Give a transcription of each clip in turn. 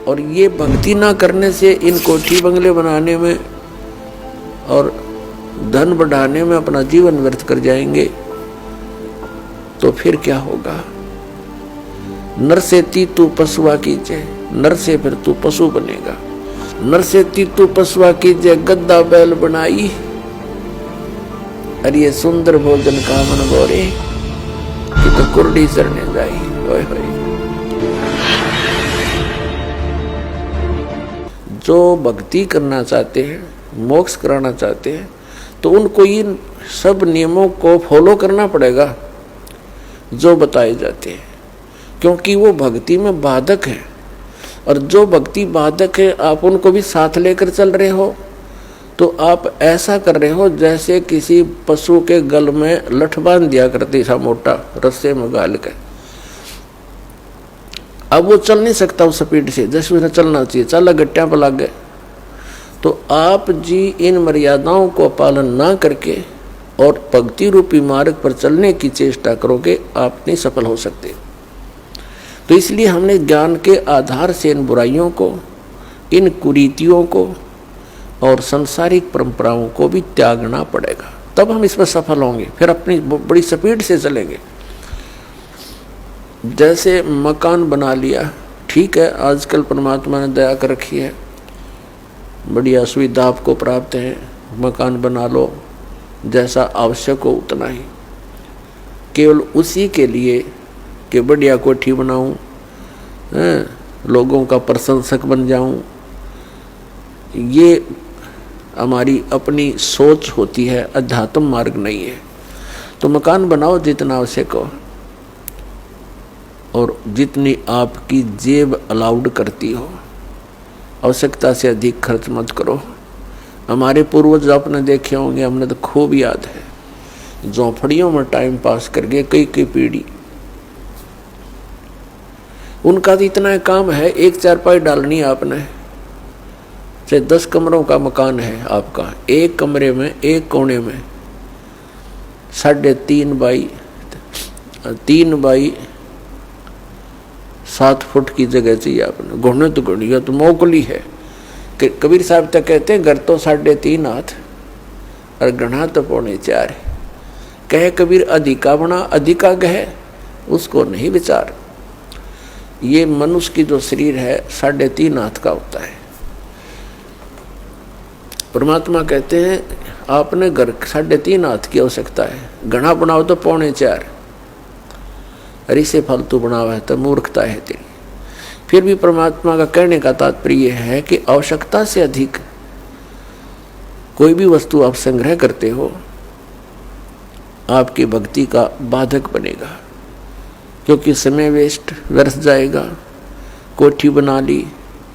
और ये भक्ति ना करने से इन कोठी बंगले बनाने में और धन बढ़ाने में अपना जीवन व्यर्थ कर जाएंगे, तो फिर क्या होगा। नर से तू पशुआ कीजिए, नर से फिर तू पशु बनेगा। नर से तू पशुआ कीजिए, गद्दा बैल बनाई, अरे ये सुंदर भोजन का मन गोरे कि तो कुर्डी चरने जाई। ओए होए। जो भक्ति करना चाहते हैं, मोक्ष कराना चाहते हैं, तो उनको इन सब नियमों को फॉलो करना पड़ेगा जो बताए जाते हैं, क्योंकि वो भक्ति में बाधक है। और जो भक्ति बाधक है आप उनको भी साथ लेकर चल रहे हो, तो आप ऐसा कर रहे हो जैसे किसी पशु के गल में लठ बांध दिया करती था मोटा रस्से में गाल के। अब वो चल नहीं सकता उस स्पीड से जैसे उसे चलना चाहिए, चल गट्टियां पर लग गए। तो आप जी इन मर्यादाओं को पालन ना करके और भक्ति रूपी मार्ग पर चलने की चेष्टा करोगे, आप नहीं सफल हो सकते। तो इसलिए हमने ज्ञान के आधार से इन बुराइयों को, इन कुरीतियों को और सांसारिक परंपराओं को भी त्यागना पड़ेगा, तब हम इसमें सफल होंगे। फिर अपनी बड़ी स्पीड से चलेंगे। जैसे मकान बना लिया, ठीक है, आजकल परमात्मा ने दया कर रखी है, बढ़िया सुविधा आपको प्राप्त है, मकान बना लो, जैसा आवश्यक हो उतना ही, केवल उसी के लिए कि बढ़िया कोठी बनाऊं, लोगों का प्रशंसक बन जाऊं, ये हमारी अपनी सोच होती है, अध्यात्म मार्ग नहीं है। तो मकान बनाओ जितना आवश्यक हो और जितनी आपकी जेब अलाउड करती हो, आवश्यकता से अधिक खर्च मत करो। हमारे पूर्वज आपने देखे होंगे, हमने तो खूब याद है, झोंपड़ियों में टाइम पास करके कई कई पीढ़ी, उनका तो इतना काम है, एक चारपाई डालनी आपने, चाहे 10 कमरों का मकान है आपका, एक कमरे में एक कोने में 3.5 बाई 7 फुट की जगह चाहिए आपने। घुटने तो घुड़िया तो मोकली है। कबीर साहब तक कहते हैं घर तो 3.5 हाथ और गढ़ा तो 4.25 है। कहे कबीर अधिका बना अधिका कहे, उसको नहीं विचार। ये मनुष्य की जो शरीर है 3.5 हाथ का होता है। परमात्मा कहते हैं आपने घर 3.5 हाथ की आवश्यकता है, घना बनाओ तो 4.25, अरे से फालतू बनावा है तो मूर्खता है तेरी। फिर भी परमात्मा का कहने का तात्पर्य है कि आवश्यकता से अधिक कोई भी वस्तु आप संग्रह करते हो, आपकी भक्ति का बाधक बनेगा, क्योंकि समय वेस्ट व्यर्थ जाएगा। कोठी बना ली,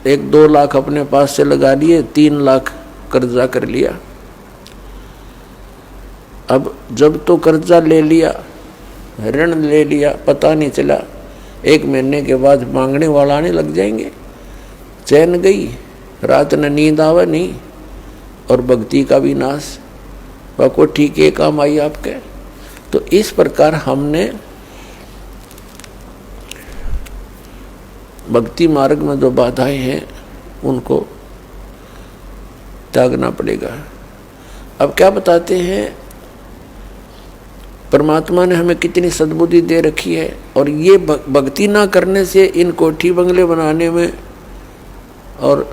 1-2 लाख अपने पास से लगा लिए, 3 लाख कर्जा कर लिया। अब जब तो कर्जा ले लिया, ऋण ले लिया, पता नहीं चला, 1 महीने के बाद मांगने वाला आने लग जाएंगे। चैन गई, रात न नींद आवा नहीं, और भक्ति का भी नाश। वह कोठी के काम आई आपके। तो इस प्रकार हमने भक्ति मार्ग में जो बाधाएं हैं उनको त्यागना पड़ेगा। अब क्या बताते हैं, परमात्मा ने हमें कितनी सद्बुद्धि दे रखी है, और ये भक्ति ना करने से इन कोठी बंगले बनाने में और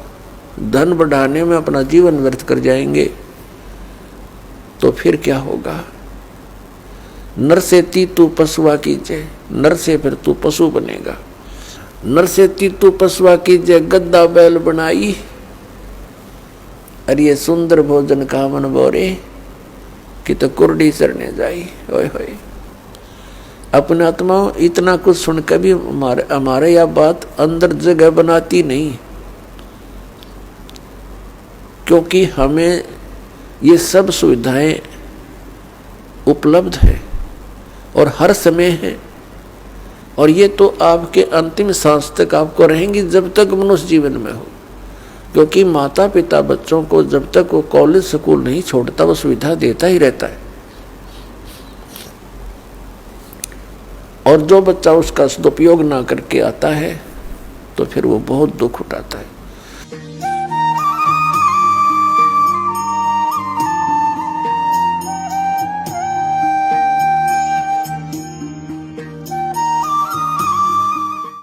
धन बढ़ाने में अपना जीवन व्यर्थ कर जाएंगे, तो फिर क्या होगा। नर से तू पशुआ कीजिए, नर से फिर तू पशु बनेगा। नर से तू पशुआ कीजिए, गद्दा बैल बनाई, अरे ये सुंदर भोजन का मन बोरे कि तो कुर्डी चरने जाई। ओए होए। अपने आत्मा इतना कुछ सुन के भी हमारे यह बात अंदर जगह बनाती नहीं, क्योंकि हमें ये सब सुविधाएं उपलब्ध है और हर समय है, और ये तो आपके अंतिम सांस तक आपको रहेंगी जब तक मनुष्य जीवन में हो। क्योंकि माता पिता बच्चों को जब तक वो कॉलेज स्कूल नहीं छोड़ता वो सुविधा देता ही रहता है, और जो बच्चा उसका सदुपयोग ना करके आता है तो फिर वो बहुत दुख उठाता है।